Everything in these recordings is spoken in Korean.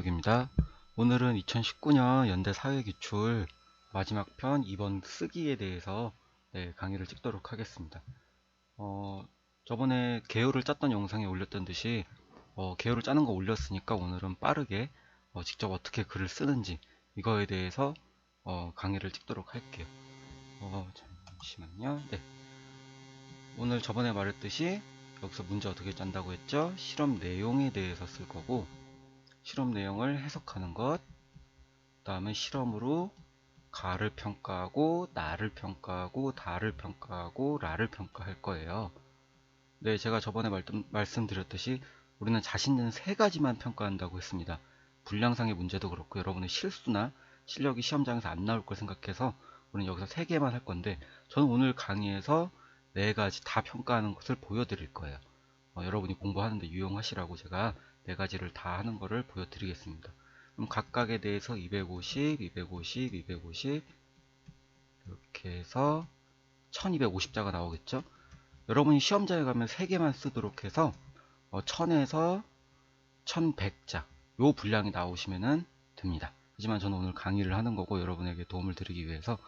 저녁입니다. 오늘은 2019년 연대 사회기출 마지막 편 2번 쓰기에 대해서 강의를 찍도록 하겠습니다. 저번에 개요를 짰던 영상에 올렸던 듯이 개요를 짜는 거 올렸으니까 오늘은 빠르게 직접 어떻게 글을 쓰는지 이거에 대해서 강의를 찍도록 할게요. 잠시만요. 네. 오늘 저번에 말했듯이 여기서 문제 어떻게 짠다고 했죠? 실험 내용에 대해서 쓸 거고, 실험 내용을 해석하는 것, 그 다음에 실험으로 가를 평가하고, 나를 평가하고, 다를 평가하고, 라를 평가할 거예요. 네, 제가 저번에 말씀드렸듯이 우리는 자신은 세 가지만 평가한다고 했습니다. 분량상의 문제도 그렇고 여러분의 실수나 실력이 시험장에서 안 나올 걸 생각해서 우리는 여기서 세 개만 할 건데, 저는 오늘 강의에서 네 가지 다 평가하는 것을 보여드릴 거예요. 여러분이 공부하는데 유용하시라고 제가 네 가지를 다 하는 것을 보여드리겠습니다. 그럼 각각에 대해서 250, 250, 250 이렇게 해서 1250자가 나오겠죠. 여러분이 시험장에 가면 3개만 쓰도록 해서 1000에서 1100자 요 분량이 나오시면 됩니다. 하지만 저는 오늘 강의를 하는 거고 여러분에게 도움을 드리기 위해서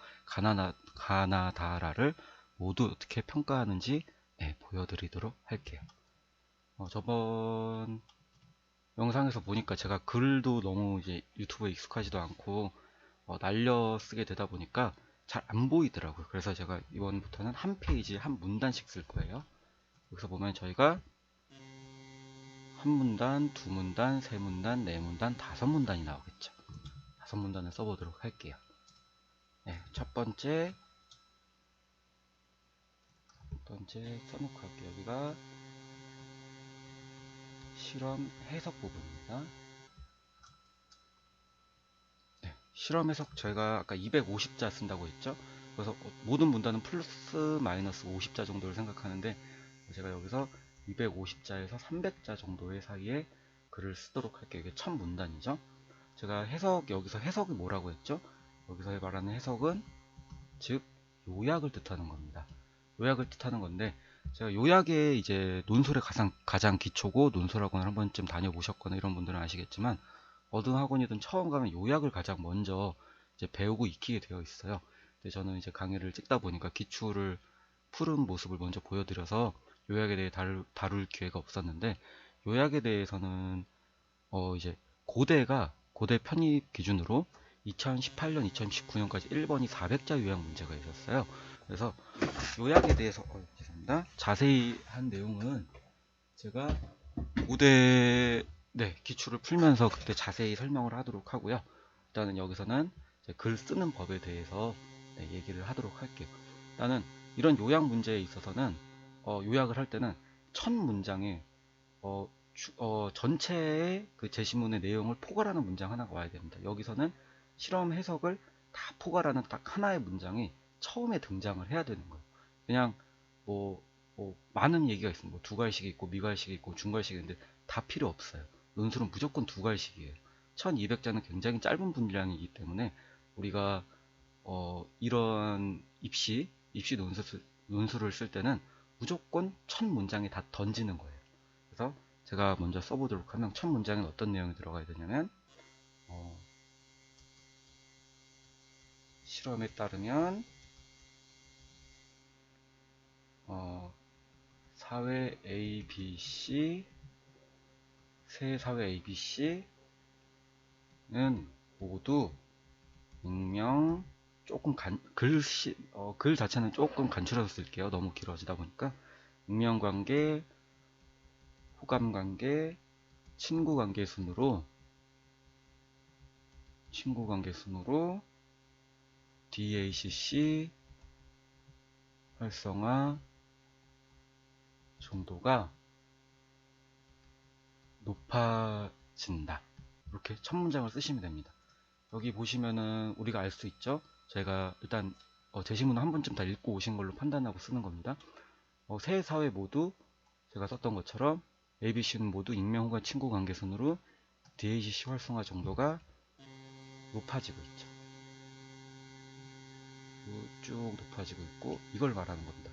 가나다라를 모두 어떻게 평가하는지 보여드리도록 할게요. 저번 영상에서 보니까 제가 글도 너무 이제 유튜브에 익숙하지도 않고 날려 쓰게 되다 보니까 잘 안 보이더라고요. 그래서 제가 이번부터는 한 페이지 한 문단씩 쓸 거예요. 여기서 보면 저희가 한 문단, 두 문단, 세 문단, 네 문단, 다섯 문단이 나오겠죠. 다섯 문단을 써보도록 할게요. 네, 첫 번째 써놓고 할게요. 여기가 실험 해석 부분입니다. 네, 실험 해석 저희가 아까 250자 쓴다고 했죠. 그래서 모든 문단은 플러스 마이너스 50자 정도를 생각하는데 제가 여기서 250자에서 300자 정도의 사이에 글을 쓰도록 할게요. 이게 첫 문단이죠. 제가 여기서 해석이 뭐라고 했죠? 여기서 말하는 해석은 즉 요약을 뜻하는 겁니다. 요약을 뜻하는 건데, 제가 요약에 이제 논술의 가장 기초고, 논술학원을 한 번쯤 다녀보셨거나 이런 분들은 아시겠지만 어느 학원이든 처음 가면 요약을 가장 먼저 이제 배우고 익히게 되어 있어요. 근데 저는 이제 강의를 찍다 보니까 기출을 푸른 모습을 먼저 보여드려서 요약에 대해 다룰 기회가 없었는데, 요약에 대해서는 이제 고대 편입 기준으로 2018년, 2019년까지 1번이 400자 요약 문제가 있었어요. 그래서 요약에 대해서 죄송합니다. 자세히 한 내용은 제가 고대 기출을 풀면서 그때 자세히 설명을 하도록 하고요. 일단은 여기서는 글 쓰는 법에 대해서 얘기를 하도록 할게요. 일단은 이런 요약 문제에 있어서는 요약을 할 때는 첫 문장에 전체의 그 제시문의 내용을 포괄하는 문장 하나가 와야 됩니다. 여기서는 실험 해석을 다 포괄하는 딱 하나의 문장이 처음에 등장을 해야 되는 거예요. 그냥 많은 얘기가 있습니다. 뭐 두괄식이 있고 미괄식이 있고 중괄식이 있는데 다 필요 없어요. 논술은 무조건 두괄식이에요. 1200자는 굉장히 짧은 분량이기 때문에 우리가 이런 입시 논술을 쓸 때는 무조건 첫 문장에 다 던지는 거예요. 그래서 제가 먼저 써보도록 하면 첫 문장엔 어떤 내용이 들어가야 되냐면 실험에 따르면 사회 ABC 세 사회 ABC는 모두 익명 조금 글 자체는 조금 간추려서 쓸게요. 너무 길어지다 보니까 익명관계, 호감관계, 친구관계 순으로 DACC 활성화 정도가 높아진다. 이렇게 첫 문장을 쓰시면 됩니다. 여기 보시면은 우리가 알 수 있죠. 제가 일단 제시문을 한 번쯤 다 읽고 오신 걸로 판단하고 쓰는 겁니다. 세 사회 모두 제가 썼던 것처럼 ABC는 모두 익명 혹은 친구 관계 순으로 DACC 활성화 정도가 높아지고 있죠. 쭉 높아지고 있고 이걸 말하는 겁니다.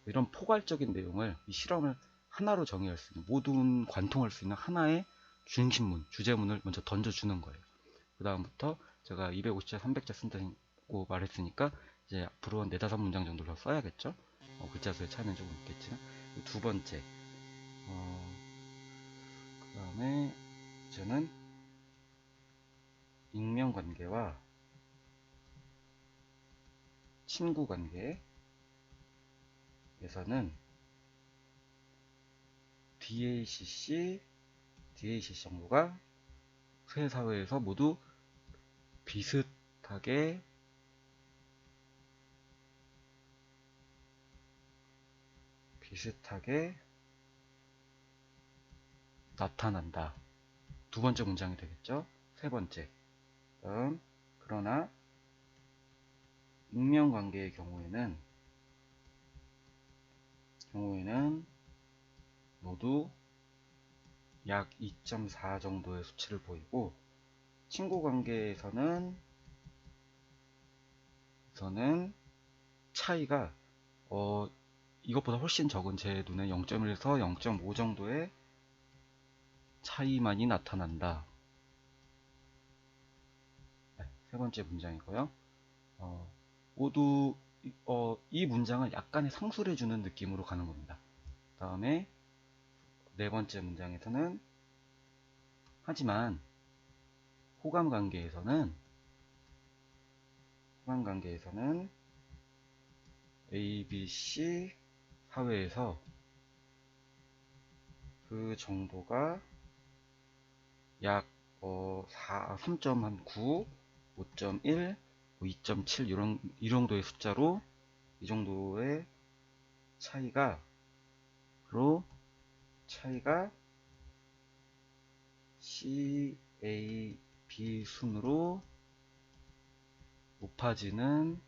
이런 포괄적인 내용을 이 실험을 하나로 정의할 수 있는 모든 관통할 수 있는 하나의 중심문, 주제문을 먼저 던져주는 거예요. 그 다음부터 제가 250자, 300자 쓴다고 말했으니까 이제 앞으로 한 4, 5문장 정도 더 써야겠죠. 글자 수의 차이는 조금 있겠지만. 두 번째, 그 다음에 저는 인명관계와 친구관계에서는 DACC 정도가 세 사회에서 모두 비슷하게 나타난다. 두 번째 문장이 되겠죠. 세 번째, 그러나 인명관계의 경우에는 모두 약 2.4 정도의 수치를 보이고, 친구관계에서는 차이가 이것보다 훨씬 적은, 제 눈에 0.1에서 0.5 정도의 차이만이 나타난다. 네, 세 번째 문장이고요. 모두 이 문장을 약간의 상술해 주는 느낌으로 가는 겁니다. 다음에 네 번째 문장에서는 하지만 호감관계에서는 ABC 사회에서 그 정도가 약 3.9, 5.1, 2.7 이 정도의 숫자로, 이 정도의 차이가 CAB 순으로 높아지는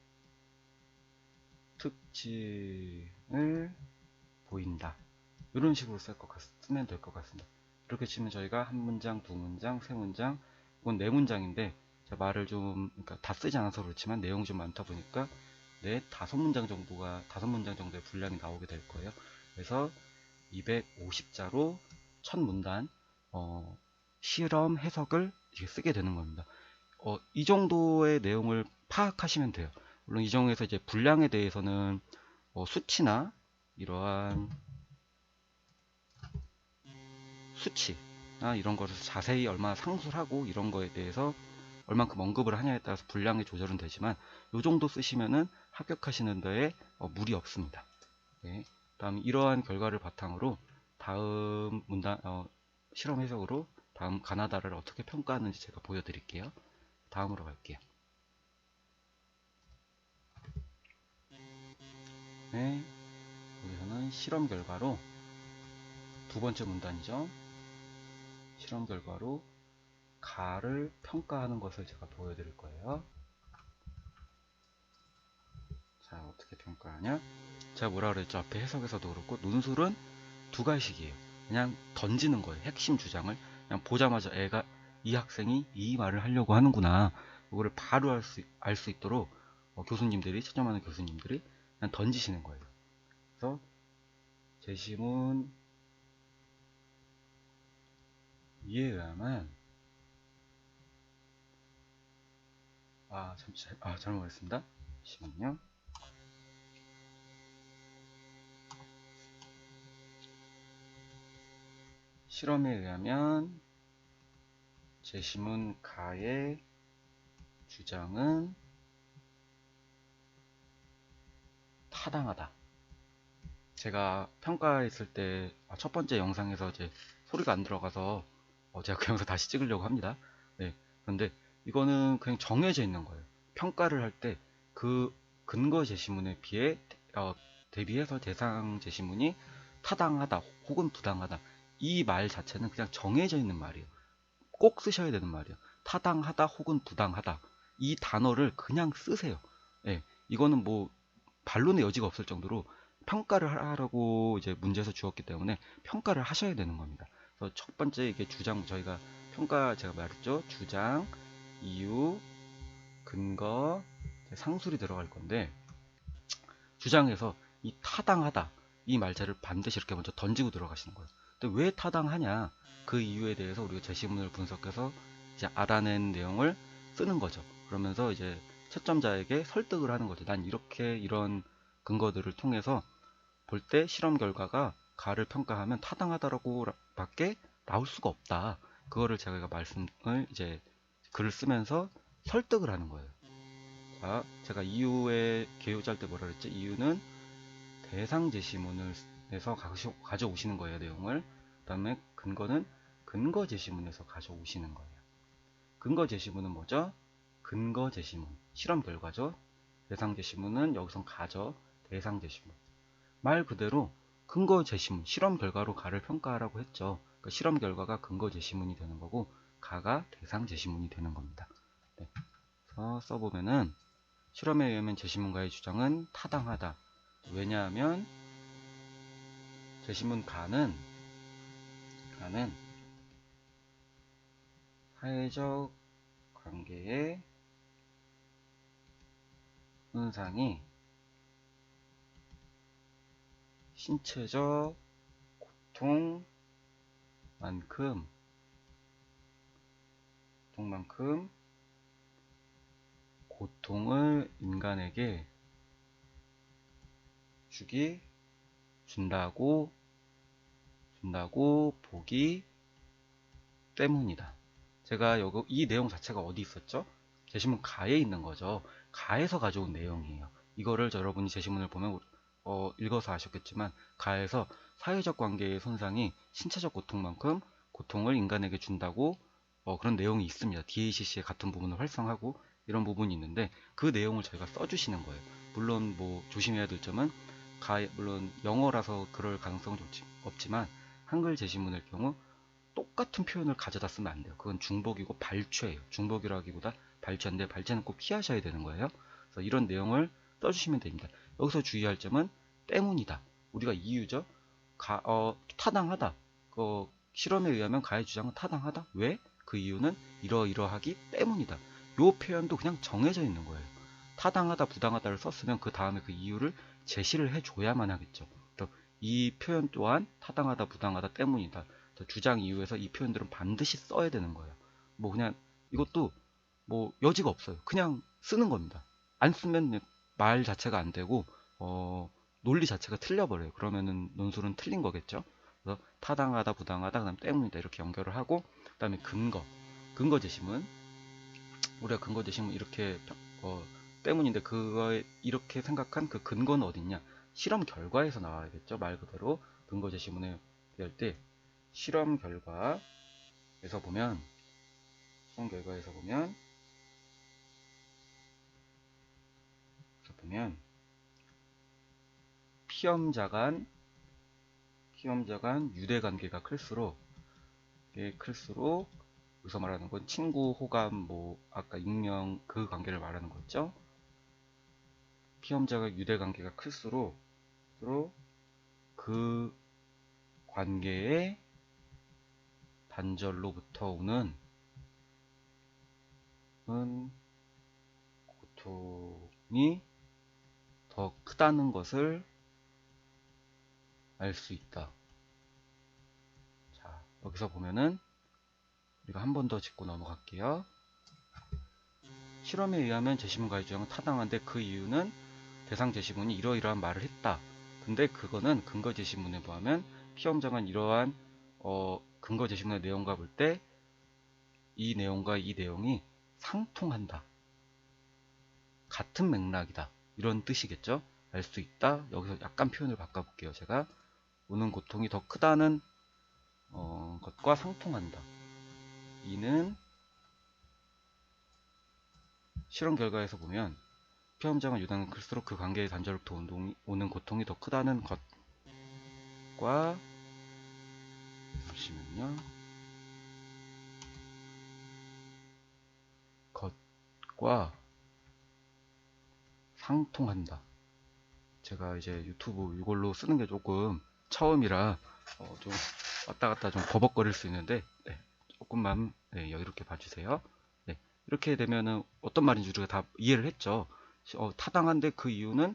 특징을 보인다. 이런 식으로 쓰면 될 것 같습니다. 이렇게 치면 저희가 한 문장, 두 문장, 세 문장, 이건 네 문장인데 제가 말을 좀, 그러니까 다 쓰지 않아서 그렇지만 내용이 좀 많다 보니까 다섯 문장 정도의 분량이 나오게 될 거예요. 그래서 250자로 첫 문단 실험 해석을 쓰게 되는 겁니다. 이 정도의 내용을 파악하시면 돼요. 물론 이 정도에서 이제 분량에 대해서는 수치나 이러한 수치나 이런 것을 자세히 얼마나 상술하고 이런 거에 대해서 얼만큼 언급을 하냐에 따라서 분량의 조절은 되지만 이 정도 쓰시면은 합격하시는 데에 무리 없습니다. 네. 다음 이러한 결과를 바탕으로 다음 문단 실험 해석으로 다음 가나다를 어떻게 평가하는지 제가 보여드릴게요. 다음으로 갈게요. 네, 여기서는 실험 결과로 두 번째 문단이죠. 실험 결과로 가를 평가하는 것을 제가 보여드릴 거예요. 자, 어떻게 평가하냐? 제가 뭐라 그랬죠? 앞에 해석에서도 그렇고 논술은 두 가지씩이에요. 그냥 던지는 거예요. 핵심 주장을 그냥 보자마자 이 학생이 이 말을 하려고 하는구나, 이거를 바로 알 수 있도록 채점하는 교수님들이 그냥 던지시는 거예요. 그래서 제시문 이에 의하면 잘못했습니다. 잠시만요. 실험에 의하면 제시문 가의 주장은 타당하다. 제가 평가했을 때 첫 번째 영상에서 이제 소리가 안 들어가서 제가 그 영상 다시 찍으려고 합니다. 네, 그런데 이거는 그냥 정해져 있는 거예요. 평가를 할 때 그 근거 제시문에 대비해서 대상 제시문이 타당하다 혹은 부당하다, 이 말 자체는 그냥 정해져 있는 말이에요. 꼭 쓰셔야 되는 말이에요. 타당하다 혹은 부당하다, 이 단어를 그냥 쓰세요. 네, 이거는 뭐 반론의 여지가 없을 정도로 평가를 하라고 이제 문제에서 주었기 때문에 평가를 하셔야 되는 겁니다. 그래서 첫 번째 이게 주장, 저희가 평가 제가 말했죠. 주장, 이유, 근거, 상술이 들어갈 건데, 주장에서 이 타당하다 이 말자를 반드시 이렇게 먼저 던지고 들어가시는 거예요. 근데 왜 타당하냐, 그 이유에 대해서 우리가 제시문을 분석해서 이제 알아낸 내용을 쓰는 거죠. 그러면서 이제 채점자에게 설득을 하는 거죠. 난 이렇게 이런 근거들을 통해서 볼 때 실험 결과가 가를 평가하면 타당하다라고 밖에 나올 수가 없다. 그거를 제가 말씀을 이제 글을 쓰면서 설득을 하는 거예요. 자, 제가 이유에 개요 짤 때 뭐라 그랬지? 이유는 대상 제시문에서 가져오시는 거예요, 내용을. 그 다음에 근거는 근거 제시문에서 가져오시는 거예요. 근거 제시문은 뭐죠? 근거 제시문, 실험 결과죠. 대상 제시문은 여기선 가죠. 대상 제시문. 말 그대로 근거 제시문, 실험 결과로 가를 평가하라고 했죠. 그러니까 실험 결과가 근거 제시문이 되는 거고 가가 대상 제시문이 되는 겁니다. 네. 그래서 써보면은 실험에 의하면 제시문가의 주장은 타당하다. 왜냐하면 제시문 가는 사회적 관계의 현상이 신체적 고통만큼 고통을 인간에게 준다고 보기 때문이다. 제가 이 내용 자체가 어디 있었죠? 제시문 가에 있는 거죠. 가에서 가져온 내용이에요. 이거를 여러분이 제시문을 보면 읽어서 아셨겠지만 가에서 사회적 관계의 손상이 신체적 고통만큼 고통을 인간에게 준다고 그런 내용이 있습니다. DACC의 같은 부분을 활성하고 이런 부분이 있는데 그 내용을 저희가 써주시는 거예요. 물론 뭐 조심해야 될 점은 물론 영어라서 그럴 가능성은 없지만 한글 제시문일 경우 똑같은 표현을 가져다 쓰면 안 돼요. 그건 중복이고 발췌예요. 중복이라기보다 발췌인데 발췌는 꼭 피하셔야 되는 거예요. 그래서 이런 내용을 써주시면 됩니다. 여기서 주의할 점은 때문이다. 우리가 이유죠. 타당하다. 실험에 의하면 가의 주장은 타당하다. 왜? 그 이유는 이러이러하기 때문이다. 이 표현도 그냥 정해져 있는 거예요. 타당하다, 부당하다를 썼으면 그 다음에 그 이유를 제시를 해줘야만 하겠죠. 이 표현 또한 타당하다, 부당하다 때문이다. 주장 이유에서 이 표현들은 반드시 써야 되는 거예요. 뭐 그냥 이것도 뭐 여지가 없어요. 그냥 쓰는 겁니다. 안 쓰면 말 자체가 안 되고 논리 자체가 틀려버려요. 그러면은 논술은 틀린 거겠죠. 그래서 타당하다, 부당하다, 그다음 때문이다 이렇게 연결을 하고 그다음에 근거 제시문 우리가 근거 제시문 이렇게 때문인데 그거에 이렇게 생각한 그 근거는 어딨냐? 실험 결과에서 나와야겠죠. 말 그대로 근거 제시문에 될 때 실험 결과에서 보면 피험자 간 유대 관계가 클수록 여기서 말하는 건 친구, 호감, 뭐 아까 익명 그 관계를 말하는 거죠. 피험자가 유대 관계가 클수록 그 관계의 단절로부터 오는 고통이 더 크다는 것을 알 수 있다. 자, 여기서 보면은 우리가 한 번 더 짚고 넘어갈게요. 실험에 의하면 제시문가의 주장은 타당한데 그 이유는 대상 제시문이 이러이러한 말을 했다. 근데 그거는 근거 제시문에 보면 피험자가 이러한 근거 제시문의 내용과 볼 때 이 내용과 이 내용이 상통한다. 같은 맥락이다. 이런 뜻이겠죠. 알 수 있다. 여기서 약간 표현을 바꿔볼게요. 제가 오는 고통이 더 크다는 것과 상통한다. 이는 실험 결과에서 보면 피험자가 유단은 클수록 그 관계의 단절로부터 오는 고통이 더 크다는 것과 잠시만요. 것과 상통한다. 제가 이제 유튜브 이걸로 쓰는 게 조금 처음이라 좀 왔다 갔다 좀 버벅거릴 수 있는데 조금만 여유롭게 봐주세요. 이렇게 되면은 어떤 말인지 우리가 다 이해를 했죠. 타당한데 그 이유는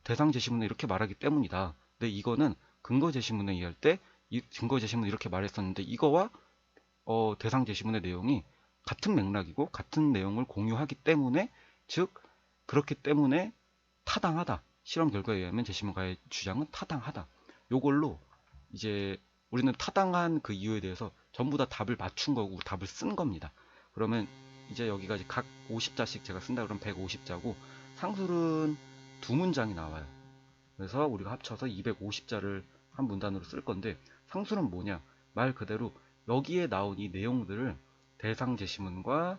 대상 제시문에 이렇게 말하기 때문이다. 근데 이거는 근거 제시문에 의할 때 이 증거 제시문은 이렇게 말했었는데 이거와 대상 제시문의 내용이 같은 맥락이고 같은 내용을 공유하기 때문에, 즉 그렇기 때문에 타당하다. 실험 결과에 의하면 제시문가의 주장은 타당하다. 요걸로 이제 우리는 타당한 그 이유에 대해서 전부 다 답을 맞춘 거고 답을 쓴 겁니다. 그러면 이제 여기까지 각 50자씩 제가 쓴다 그러면 150자고 상술은 두 문장이 나와요. 그래서 우리가 합쳐서 250자를 한 문단으로 쓸 건데, 상술은 뭐냐? 말 그대로 여기에 나온 이 내용들을 대상 제시문과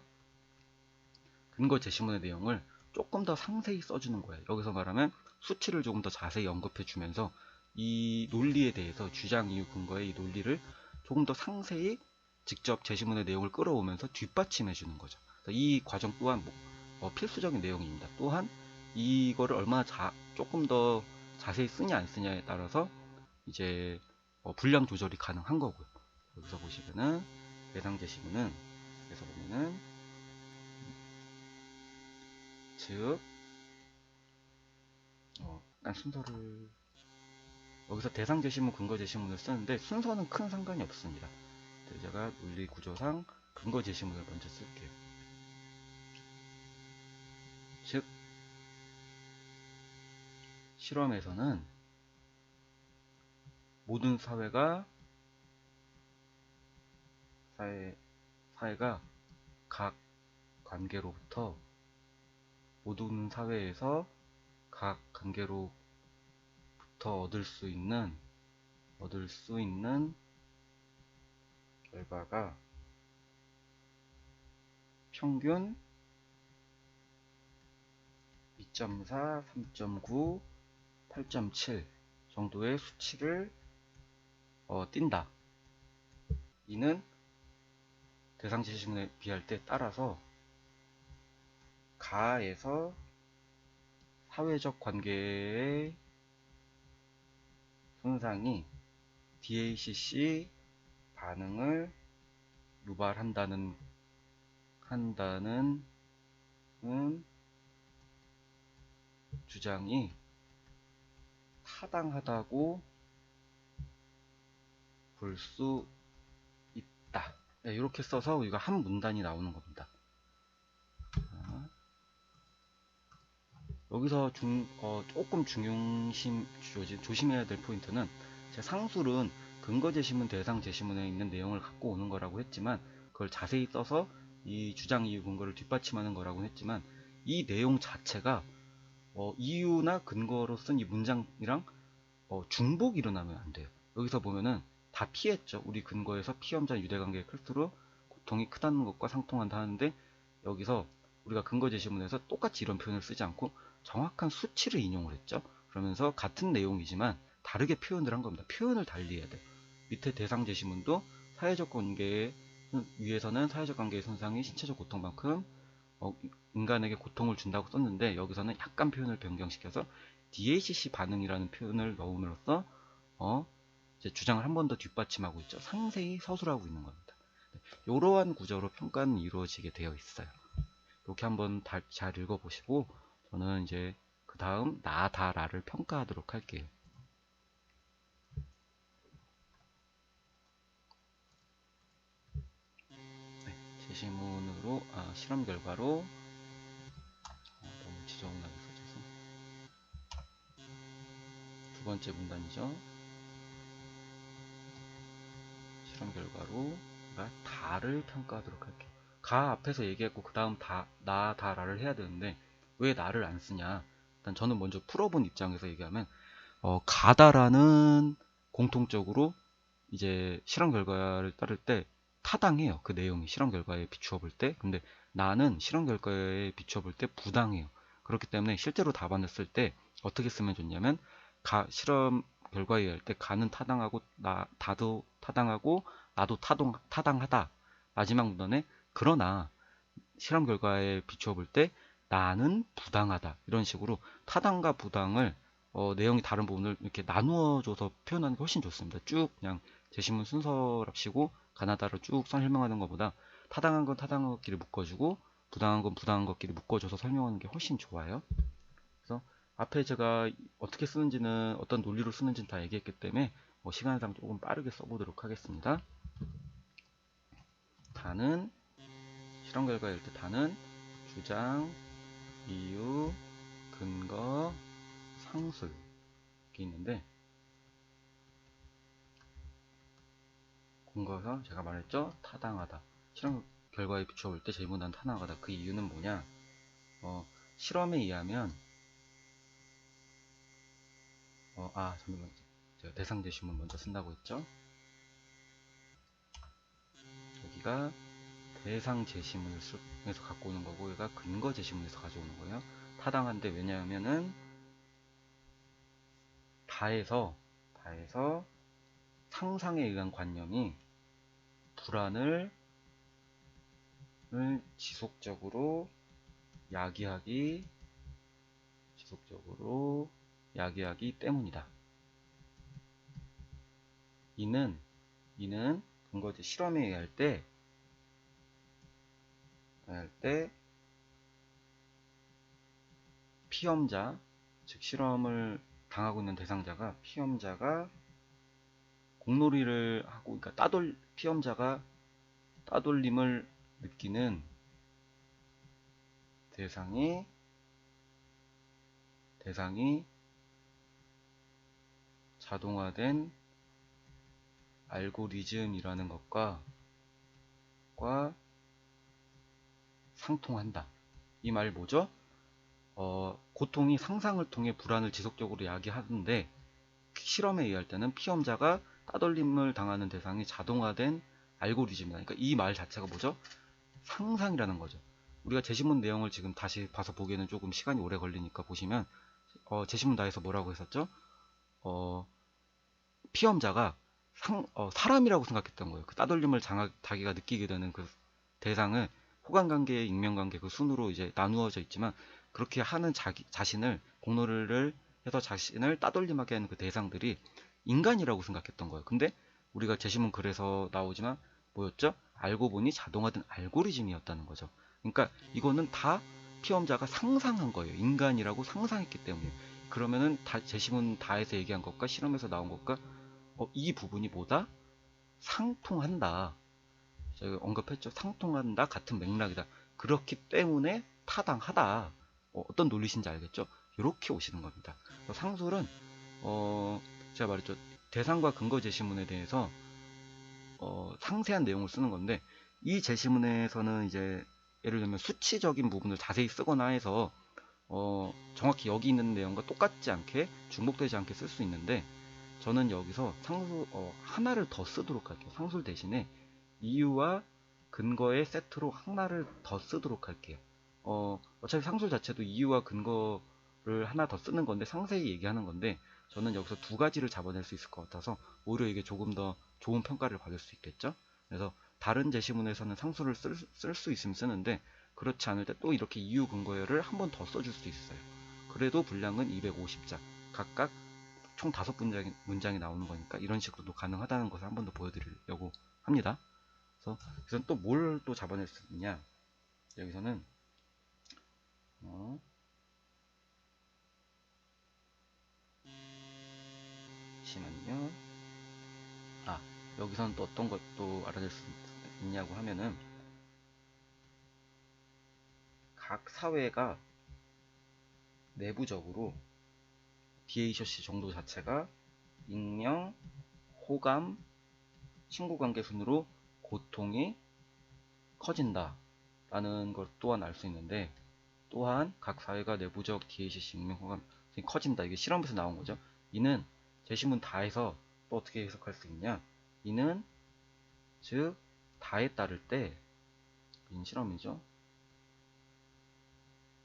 근거 제시문의 내용을 조금 더 상세히 써주는 거예요. 여기서 말하면 수치를 조금 더 자세히 언급해 주면서 이 논리에 대해서, 주장, 이유, 근거의 이 논리를 조금 더 상세히 직접 제시문의 내용을 끌어오면서 뒷받침해 주는 거죠. 이 과정 또한 필수적인 내용입니다. 또한 이거를 얼마나 조금 더 자세히 쓰냐 안 쓰냐에 따라서 이제 분량 조절이 가능한 거고요. 여기서 보시면은 대상 제시문은, 그래서 보면은 즉 일단 순서를, 여기서 대상 제시문, 근거 제시문을 쓰는데 순서는 큰 상관이 없습니다. 제가 논리 구조상 근거 제시문을 먼저 쓸게요. 즉 실험에서는 모든 사회가 각 관계로부터, 모든 사회에서 각 관계로부터 얻을 수 있는 결과가 평균 2.4, 3.9, 8.7 정도의 수치를 띈다. 이는 대상 제시문에 비할 때 따라서 가에서 사회적 관계의 손상이 DACC 반응을 유발한다는 주장이 타당하다고 볼 수 있다. 네, 이렇게 써서 우리가 한 문단이 나오는 겁니다. 여기서 조금 조심해야 될 포인트는, 제 상술은 근거 제시문, 대상 제시문에 있는 내용을 갖고 오는 거라고 했지만, 그걸 자세히 써서 이 주장, 이유, 근거를 뒷받침하는 거라고 했지만, 이 내용 자체가 이유나 근거로 쓴 이 문장이랑 중복이 일어나면 안 돼요. 여기서 보면은 다 피했죠. 우리 근거에서 피험자 유대관계의 클수록 고통이 크다는 것과 상통한다 하는데, 여기서 우리가 근거 제시문에서 똑같이 이런 표현을 쓰지 않고 정확한 수치를 인용을 했죠. 그러면서 같은 내용이지만 다르게 표현을 한 겁니다. 표현을 달리 해야 돼요. 밑에 대상 제시문도 사회적 관계에 위해서는 사회적 관계의 손상이 신체적 고통만큼 인간에게 고통을 준다고 썼는데, 여기서는 약간 표현을 변경시켜서 DACC 반응이라는 표현을 넣음으로써 이제 주장을 한 번 더 뒷받침하고 있죠. 상세히 서술하고 있는 겁니다. 이러한 구조로 평가는 이루어지게 되어 있어요. 이렇게 한번 잘 읽어보시고, 저는 이제 그 다음 나다라를 평가하도록 할게요. 네, 제시문으로 실험 결과로 너무 지저분하게 써져서 두 번째 문단이죠. 실험 결과로 다를 평가하도록 할게요. 가 앞에서 얘기했고 그 다음 나다라를 해야 되는데 왜 나를 안 쓰냐. 일단 저는 먼저 풀어본 입장에서 얘기하면 가다라는 공통적으로 이제 실험 결과를 따를 때 타당해요. 그 내용이 실험 결과에 비추어 볼 때. 근데 나는 실험 결과에 비추어 볼 때 부당해요. 그렇기 때문에 실제로 답안을 쓸 때 어떻게 쓰면 좋냐면, 실험 결과에 의할 때 가는 타당하고 다도 타당하고 나도 타당하다. 마지막 문단에 그러나 실험 결과에 비추어 볼 때 나는 부당하다. 이런 식으로 타당과 부당을 내용이 다른 부분을 이렇게 나누어 줘서 표현하는 게 훨씬 좋습니다. 쭉 그냥 제시문 순서랍시고 가나다를 쭉 설명하는 것보다 타당한 건 타당한 것끼리 묶어주고 부당한 건 부당한 것끼리 묶어줘서 설명하는 게 훨씬 좋아요. 그래서 앞에 제가 어떻게 쓰는지는, 어떤 논리로 쓰는지는 다 얘기했기 때문에 시간상 조금 빠르게 써보도록 하겠습니다. 다는 실험 결과일 때 다는 주장, 이유, 근거, 상술 이렇게 있는데, 근거에서 제가 말했죠. 타당하다. 실험 결과에 비춰볼 때 제문은 타당하다. 그 이유는 뭐냐? 실험에 의하면 잠깐만, 제가 대상 제시문 먼저 쓴다고 했죠. 여기가 대상 제시문에서 갖고 오는 거고, 여기가 근거 제시문에서 가져오는 거예요. 타당한데 왜냐하면은 다에서 상상에 의한 관념이 불안을 지속적으로 야기하기 때문이다. 이는 근거제 실험에 의할 때 피험자, 즉 실험을 당하고 있는 대상자가 피험자가 공놀이를 하고, 그러니까 피험자가 따돌림을 느끼는 대상이 자동화된 알고리즘이라는 것과 상통한다. 이 말 뭐죠? 고통이 상상을 통해 불안을 지속적으로 야기하는데, 실험에 의할 때는 피험자가 따돌림을 당하는 대상이 자동화된 알고리즘이다. 그러니까 이 말 자체가 뭐죠? 상상이라는 거죠. 우리가 제시문 내용을 지금 다시 봐서 보기에는 조금 시간이 오래 걸리니까 보시면, 제시문 다에서 뭐라고 했었죠? 피험자가 사람이라고 생각했던 거예요. 그 따돌림을 자기가 느끼게 되는 그 대상을 호감관계, 인면관계 그 순으로 이제 나누어져 있지만, 그렇게 하는 자신을 공로를 해서 자신을 따돌림하게 하는 그 대상들이 인간이라고 생각했던 거예요. 근데 우리가 제시문 글에서 나오지만 뭐였죠? 알고 보니 자동화된 알고리즘이었다는 거죠. 그러니까 이거는 다 피험자가 상상한 거예요. 인간이라고 상상했기 때문에. 그러면은 제시문 다에서 얘기한 것과 실험에서 나온 것과 이 부분이 뭐다? 상통한다. 제가 언급했죠. 상통한다. 같은 맥락이다. 그렇기 때문에 타당하다. 어떤 논리신지 알겠죠? 이렇게 오시는 겁니다. 상술은 제가 말했죠. 대상과 근거 제시문에 대해서 상세한 내용을 쓰는 건데, 이 제시문에서는 이제 예를 들면 수치적인 부분을 자세히 쓰거나 해서 정확히 여기 있는 내용과 똑같지 않게 중복되지 않게 쓸 수 있는데, 저는 여기서 상술 하나를 더 쓰도록 할게요. 상술 대신에 이유와 근거의 세트로 하나를 더 쓰도록 할게요. 어차피 상술 자체도 이유와 근거를 하나 더 쓰는 건데, 상세히 얘기하는 건데, 저는 여기서 두 가지를 잡아낼 수 있을 것 같아서 오히려 이게 조금 더 좋은 평가를 받을 수 있겠죠. 그래서 다른 제시문에서는 상술을 쓸 수 있으면 쓰는데, 그렇지 않을 때 또 이렇게 이유 근거를 한 번 더 써줄 수 있어요. 그래도 분량은 250자, 각각 총 5문장이 나오는 거니까 이런 식으로도 가능하다는 것을 한 번 더 보여드리려고 합니다. 그래서 여기서는 또 뭘 또 잡아낼 수 있냐? 여기서는 잠시만요. 여기서는 또 어떤 것도 알아낼 수 있냐고 하면은, 각 사회가 내부적으로 DAC 정도 자체가 익명, 호감, 친구관계 순으로 고통이 커진다 라는 걸 또한 알 수 있는데, 또한 각 사회가 내부적 DAC 익명, 호감이 커진다, 이게 실험에서 나온 거죠. 이는 제시문 다에서 또 어떻게 해석할 수 있냐? 이는 즉 다에 따를 때, 실험이죠.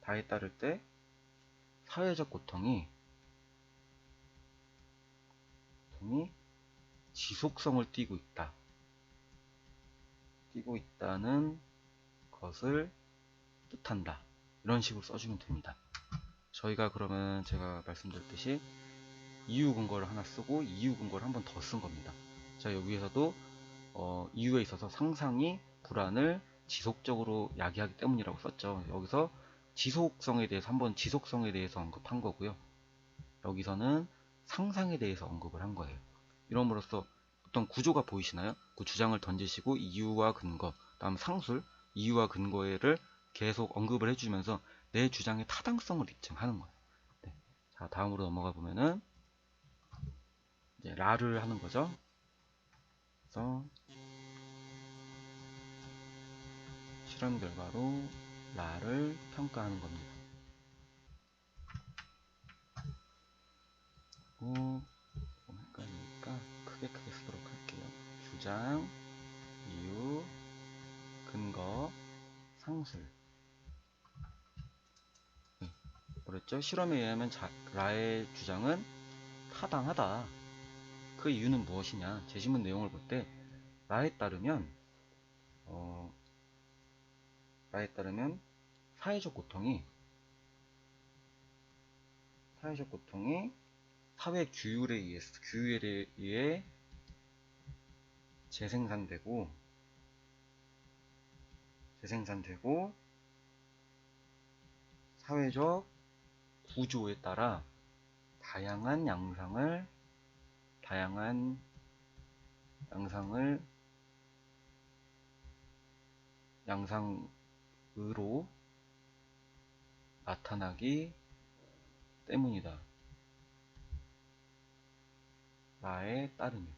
다에 따를 때 사회적 고통이 지속성을 띠고 있다는 것을 뜻한다. 이런 식으로 써주면 됩니다. 저희가 그러면 제가 말씀드렸듯이 이유 근거를 하나 쓰고 이유 근거를 한 번 더 쓴 겁니다. 자, 여기에서도 이유에 있어서 상상이 불안을 지속적으로 야기하기 때문이라고 썼죠. 여기서 지속성에 대해서 언급한 거고요. 여기서는 상상에 대해서 언급을 한 거예요. 이럼으로써 어떤 구조가 보이시나요? 그 주장을 던지시고 이유와 근거, 다음 상술, 이유와 근거를 계속 언급을 해주면서 내 주장의 타당성을 입증하는 거예요. 네. 자, 다음으로 넘어가 보면은 이제 라를 하는 거죠. 그래서 실험 결과로 라를 평가하는 겁니다. 좀 헷갈리니까 크게 쓰도록 할게요. 주장, 이유, 근거, 상술. 네. 그랬죠? 실험에 의하면 라의 주장은 타당하다. 그 이유는 무엇이냐? 제시문 내용을 볼 때 라에 따르면 사회적 고통이 사회 규율에 의해 재생산되고 사회적 구조에 따라 다양한 양상으로 나타나기 때문이다. 라에 따르면.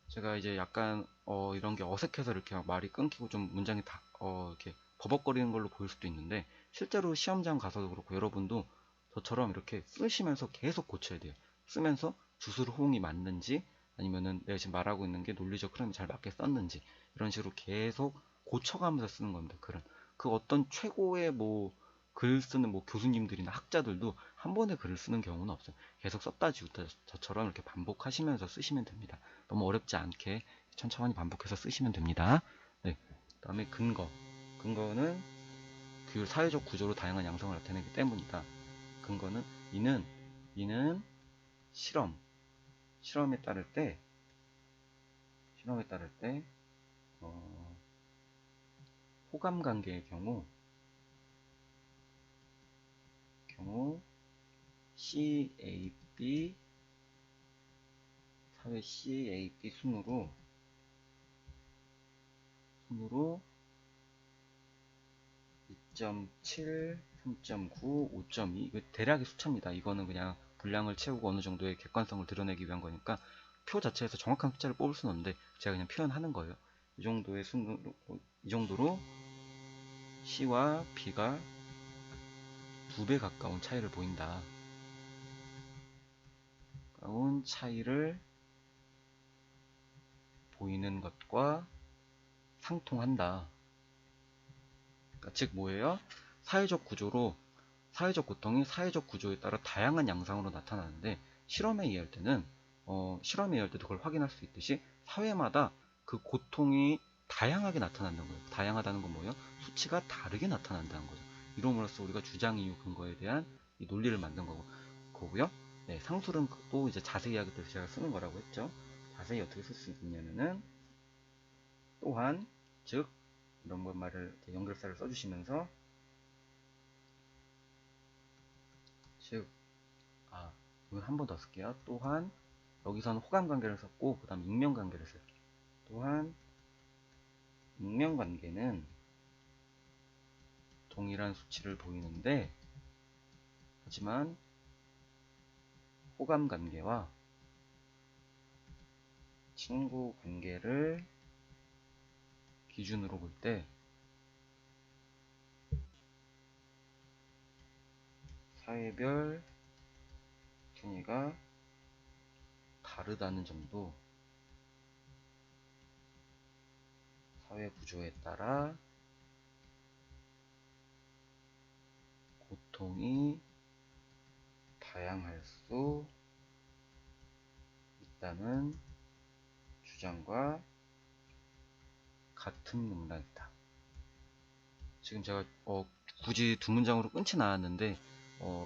제가 이제 약간 이런 게 어색해서 이렇게 말이 끊기고 좀 문장이 이렇게 버벅거리는 걸로 보일 수도 있는데, 실제로 시험장 가서도 그렇고 여러분도 저처럼 이렇게 쓰시면서 계속 고쳐야 돼요. 쓰면서 주술 호응이 맞는지, 아니면은 내가 지금 말하고 있는 게 논리적 흐름이 잘 맞게 썼는지, 이런 식으로 계속 고쳐가면서 쓰는 겁니다. 글은. 그 어떤 최고의 글 쓰는 교수님들이나 학자들도 한 번에 글을 쓰는 경우는 없어요. 계속 썼다 지웠다 저처럼 이렇게 반복하시면서 쓰시면 됩니다. 너무 어렵지 않게 천천히 반복해서 쓰시면 됩니다. 네. 다음에 근거는 규율 사회적 구조로 다양한 양성을 나타내기 때문이다. 근거는 이는 실험에 따를 때 호감 관계의 경우 CAB 사회 CAB 순으로 2.7, 3.9, 5.2 이거 대략의 숫자입니다. 이거는 그냥 분량을 채우고 어느 정도의 객관성을 드러내기 위한 거니까 표 자체에서 정확한 숫자를 뽑을 수는 없는데 제가 그냥 표현하는 거예요. 이 정도로 C와 B가 2배 가까운 차이를 보인다. 가까운 차이를 보이는 것과 상통한다. 그러니까 즉 뭐예요? 사회적 고통이 사회적 구조에 따라 다양한 양상으로 나타나는데, 실험에 의할 때도 그걸 확인할 수 있듯이 사회마다 그 고통이 다양하게 나타난다는 거예요. 다양하다는 건 뭐예요? 수치가 다르게 나타난다는 거죠. 이름으로써 우리가 주장 이유 근거에 대한 이 논리를 만든 거고요. 네, 상술은 또 이제 자세히 하기 때문에 제가 쓰는 거라고 했죠. 자세히 어떻게 쓸 수 있냐면은 또한, 즉 이런 말을 연결사를 써주시면서 이건 한 번 더 쓸게요. 또한 여기서는 호감 관계를 썼고 그 다음 익명 관계를 쓸게요. 또한 익명 관계는 동일한 수치를 보이는데, 하지만 호감 관계와 친구 관계를 기준으로 볼 때 사회별 순위가 다르다는 점도 사회 구조에 따라 고통이 다양할 수 있다는 주장과 같은 맥락이다. 지금 제가 굳이 두 문장으로 끊진 않았는데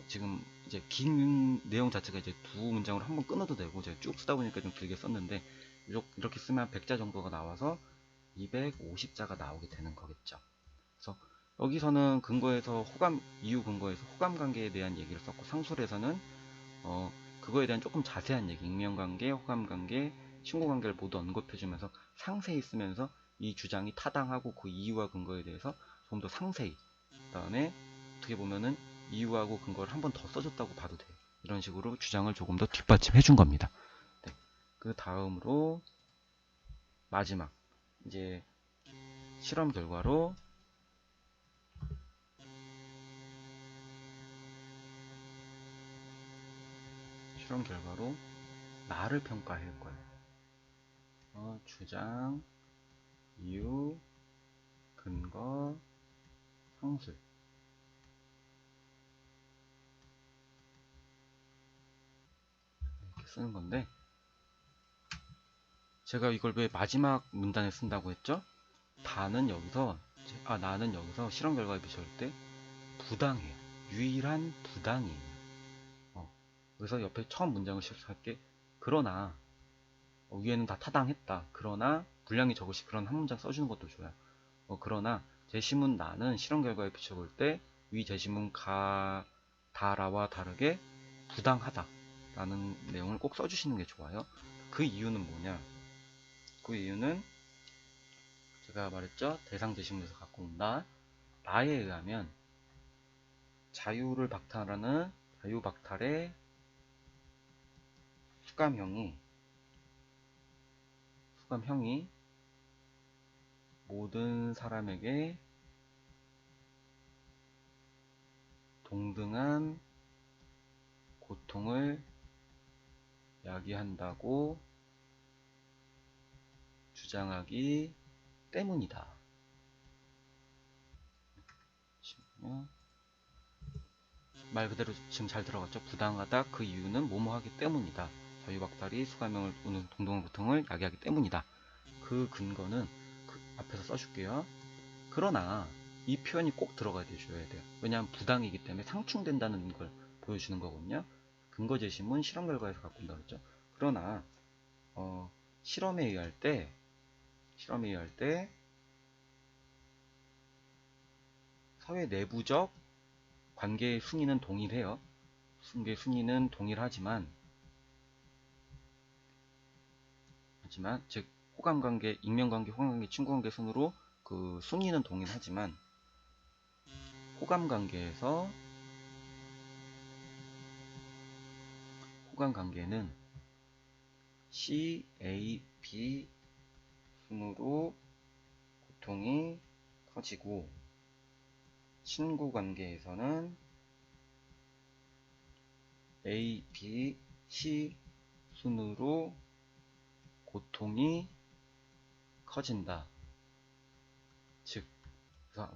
지금 이제 긴 내용 자체가 이제 두 문장으로 한번 끊어도 되고, 제가 쭉 쓰다 보니까 좀 길게 썼는데 이렇게 쓰면 100자 정도가 나와서 250자가 나오게 되는 거겠죠. 그래서 여기서는 이유 근거에서 호감 관계에 대한 얘기를 썼고, 상술에서는 그거에 대한 조금 자세한 얘기, 익명관계, 호감관계, 친구관계를 모두 언급해주면서 상세히 쓰면서 이 주장이 타당하고 그 이유와 근거에 대해서 좀 더 상세히, 그 다음에 어떻게 보면은 이유하고 근거를 한 번 더 써줬다고 봐도 돼요. 이런 식으로 주장을 조금 더 뒷받침해 준 겁니다. 네. 그 다음으로 마지막 이제 실험 결과로 나를 평가할 거예요. 주장, 이유, 근거, 상술. 이렇게 쓰는 건데, 제가 이걸 왜 마지막 문단에 쓴다고 했죠? 나는 여기서 실험 결과에 비춰볼 때 부당해요. 유일한 부당이에요. 그래서 옆에 처음 문장을 시작할게. 그러나 위에는 다 타당했다. 그러나 분량이 적으시 그런 한 문장 써주는 것도 좋아요. 그러나 제시문 나는 실험 결과에 비춰볼 때 위 제시문 다라와 다르게 부당하다 라는 내용을 꼭 써주시는 게 좋아요. 그 이유는 뭐냐? 그 이유는 제가 말했죠. 대상 제시문에서 갖고 온다. 나에 의하면 자유를 박탈하는 자유박탈의 수감형이 모든 사람에게 동등한 고통을 야기한다고 주장하기 때문이다. 말 그대로 지금 잘 들어갔죠? 부당하다. 그 이유는 뭐뭐하기 때문이다. 자유박탈이 수감형을 오는 동등한 고통을 야기하기 때문이다. 그 근거는 그 앞에서 써줄게요. 그러나 이 표현이 꼭 들어가야 줘야 돼요. 왜냐하면 부당이기 때문에 상충된다는 걸 보여주는 거거든요. 근거 제시문 실험 결과에서 갖고 온다 그랬죠. 그러나 실험에 의할 때 사회 내부적 관계의 순위는 동일해요. 순위는 동일하지만 즉 호감관계, 익명관계, 호감관계, 친구관계 순으로 그 순위는 동일하지만 호감관계는 C, A, B 순으로 고통이 커지고 친구관계에서는 A, B, C 순으로 고통이 커진다. 즉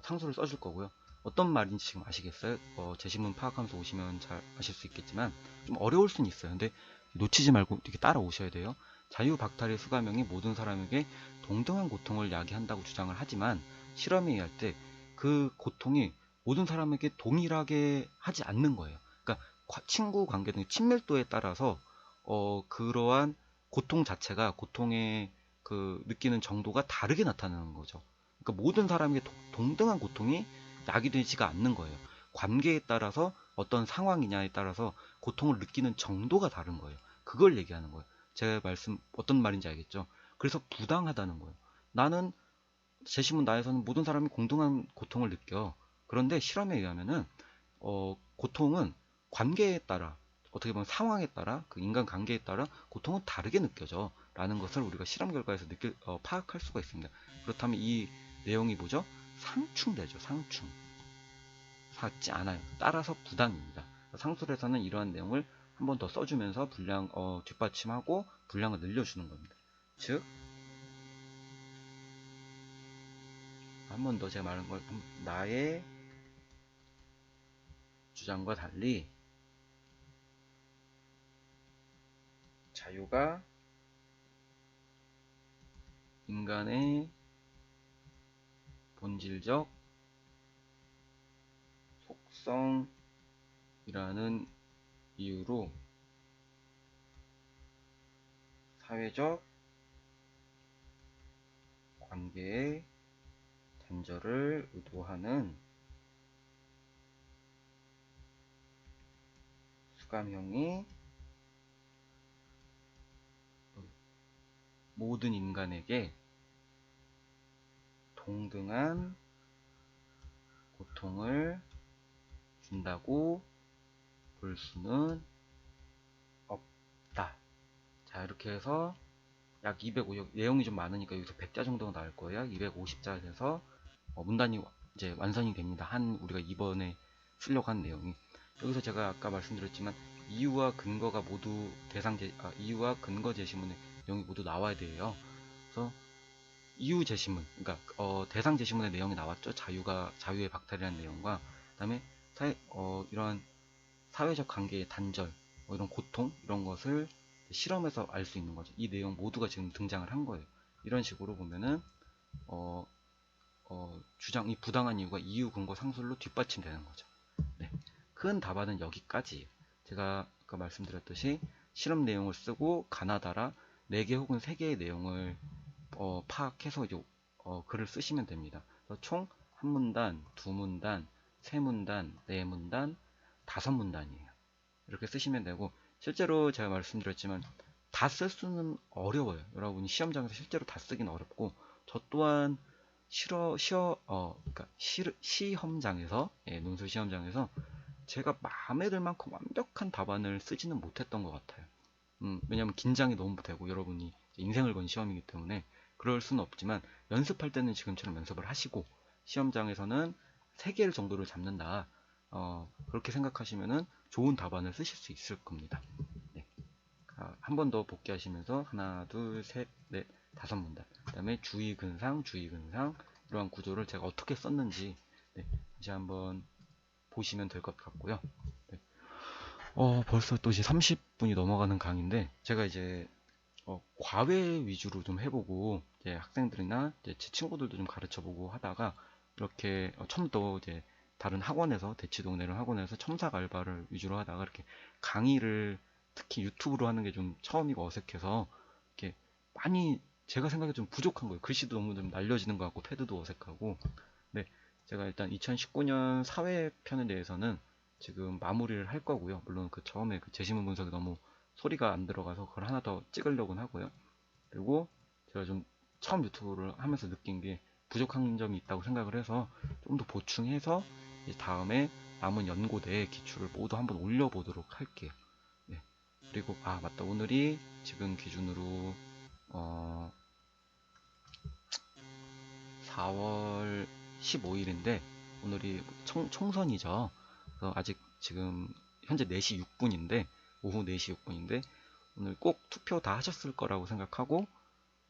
상수를 써줄 거고요. 어떤 말인지 지금 아시겠어요? 제시문 파악하면서 오시면 잘 아실 수 있겠지만 좀 어려울 수는 있어요. 근데 놓치지 말고 이렇게 따라오셔야 돼요. 자유박탈의 수감형이 모든 사람에게 동등한 고통을 야기한다고 주장을 하지만 실험에 의할 때 그 고통이 모든 사람에게 동일하게 하지 않는 거예요. 그러니까 친구 관계 등 친밀도에 따라서 그러한 고통 자체가 고통의 그 느끼는 정도가 다르게 나타나는 거죠. 그러니까 모든 사람에게 동등한 고통이 야기되지가 않는 거예요. 관계에 따라서 어떤 상황이냐에 따라서 고통을 느끼는 정도가 다른 거예요. 그걸 얘기하는 거예요. 제가 어떤 말인지 알겠죠? 그래서 부당하다는 거예요. 나는 제시문 나에서는 모든 사람이 공동한 고통을 느껴. 그런데 실험에 의하면은 고통은 관계에 따라 어떻게 보면 상황에 따라 그 인간 관계에 따라 고통은 다르게 느껴져 라는 것을 우리가 실험 결과에서 파악할 수가 있습니다. 그렇다면 이 내용이 뭐죠? 상충되죠. 상충. 맞지 않아요. 따라서 부당입니다. 상술에서는 이러한 내용을 한 번 더 써주면서 뒷받침하고 분량을 늘려주는 겁니다. 즉 한 번 더 제가 말한 걸 나의 주장과 달리 자유가 인간의 본질적 속성이라는 이유로 사회적 관계의 단절을 의도하는 수감형이 모든 인간에게 동등한 고통을 준다고 볼 수는 없다. 자, 이렇게 해서 약 250, 내용이 좀 많으니까 여기서 100자 정도가 나올 거예요. 250자 해서 문단이 이제 완성이 됩니다. 우리가 이번에 쓰려고 한 내용이. 여기서 제가 아까 말씀드렸지만 이유와 근거가 모두 이유와 근거 제시문의 내용이 모두 나와야 돼요. 그래서 이유 제시문, 그러니까 대상 제시문의 내용이 나왔죠. 자유의 박탈이라는 내용과, 그다음에 이러한 사회적 관계의 단절, 이런 고통, 이런 것을 실험에서 알 수 있는 거죠. 이 내용 모두가 지금 등장을 한 거예요. 이런 식으로 보면은 이 부당한 이유가 이유 근거 상술로 뒷받침되는 거죠. 네. 큰 답안은 여기까지. 제가 아까 말씀드렸듯이 실험 내용을 쓰고 가나다라 4개 혹은 3개의 내용을 파악해서 이제 글을 쓰시면 됩니다. 총 1문단, 2문단, 3문단, 4문단, 5문단이에요. 이렇게 쓰시면 되고, 실제로 제가 말씀드렸지만 다 쓸 수는 어려워요. 여러분이 시험장에서 실제로 다 쓰긴 어렵고, 저 또한 그러니까 시험장에서, 논술 시험장에서 제가 마음에 들 만큼 완벽한 답안을 쓰지는 못했던 것 같아요. 왜냐면 긴장이 너무 되고, 여러분이 인생을 건 시험이기 때문에 그럴 수는 없지만, 연습할 때는 지금처럼 연습을 하시고, 시험장에서는 3개 정도를 잡는다. 그렇게 생각하시면은 좋은 답안을 쓰실 수 있을 겁니다. 네. 한 번 더 복귀하시면서 하나, 둘, 셋, 넷, 5문단. 그 다음에 주의 근상, 이러한 구조를 제가 어떻게 썼는지, 네, 다시 한번 보시면 될 것 같고요. 네. 벌써 또 이제 30분이 넘어가는 강의인데, 제가 이제 과외 위주로 좀 해보고, 이제 학생들이나 이제 제 친구들도 좀 가르쳐보고 하다가, 이렇게 처음부터 이제 다른 학원에서, 대치동네 이런 학원에서 첨삭 알바를 위주로 하다가 이렇게 강의를 특히 유튜브로 하는 게 좀 처음이고 어색해서 이렇게 많이 제가 생각에 좀 부족한 거예요. 글씨도 너무 좀 날려지는 것 같고 패드도 어색하고. 네, 제가 일단 2019년 사회편에 대해서는 지금 마무리를 할 거고요. 물론 그 처음에 그 제시문 분석이 너무 소리가 안 들어가서 그걸 하나 더 찍으려고는 하고요. 그리고 제가 좀 처음 유튜브를 하면서 느낀 게 부족한 점이 있다고 생각을 해서 좀 더 보충해서 다음에 남은 연고대의 기출을 모두 한번 올려보도록 할게요. 네. 그리고 맞다, 오늘이 지금 기준으로 4월 15일인데 오늘이 총선이죠. 그래서 아직 지금 현재 4시 6분인데 오후 4시 6분인데 오늘 꼭 투표 다 하셨을 거라고 생각하고,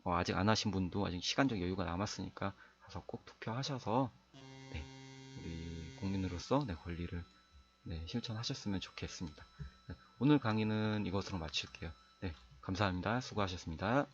아직 안 하신 분도 아직 시간적 여유가 남았으니까 가서 꼭 투표하셔서, 네, 우리 국민으로서 내 권리를, 네, 실천하셨으면 좋겠습니다. 네, 오늘 강의는 이것으로 마칠게요. 네, 감사합니다. 수고하셨습니다.